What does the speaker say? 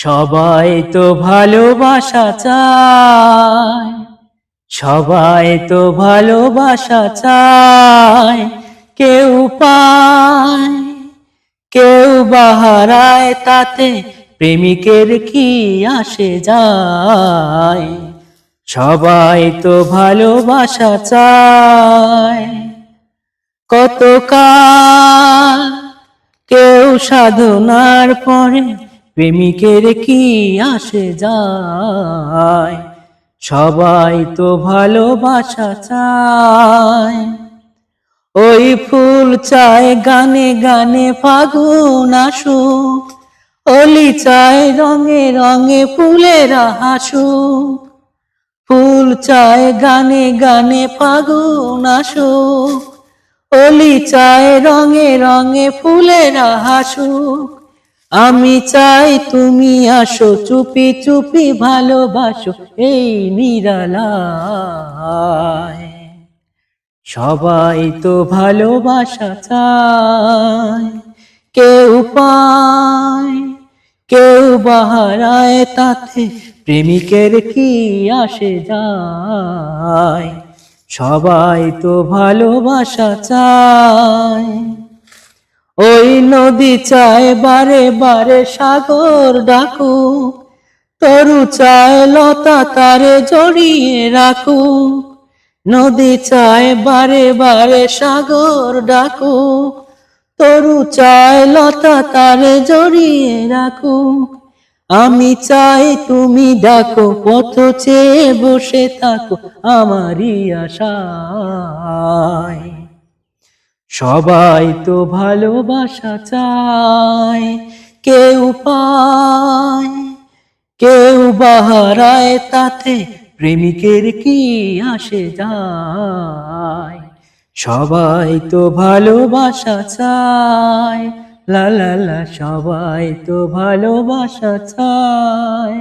সবাই তো ভালোবাসা চায়, সবাই তো ভালোবাসা চায়। কেউ পায়, কেউ বা হারায়, তাতে প্রেমিকের কি আসে যায়। সবাই তো ভালোবাসা চায়। কতকাল কেউ সাধনার পরে প্রেমিকের কি আসে যায়। সবাই তো ভালোবাসা চায়। ওই ফুল চায় গানে গানে ফাগুন আসুক, অলি চায় রঙে রঙে ফুলেরা হাসুক। ফুল চায় গানে গানে ফাগুন আসুক, অলি চায় রঙে রঙে ফুলেরা হাসুক। আমি চাই তুমি আসো, চুপি চুপি ভালোবাসো এই নিরালায়। সবাই তো ভালোবাসা চায়। কেউ পায়, কেউ বা হারায়, তাতে প্রেমিকের কি আসে যায়। সবাই তো ভালোবাসা চায়। ওই নদী চায় বারে বারে সাগর ডাকুক, তরু চায় লতা তারে জড়িয়ে রাখুক। নদী চায় বারে বারে সাগর ডাকুক, তরু চায় লতা তারে জড়িয়ে রাখুক। আমি চাই তুমি ডাকো, পথ চেয়ে বসে থাকো আমারই আশায়। সবাই তো ভালোবাসা চায়। কেউ পায়, কেউ বা হারায়, তাতে প্রেমিকের কি আসে যায়। সবাই তো ভালোবাসা চায়। লা লা লা, সবাই তো ভালোবাসা চায়।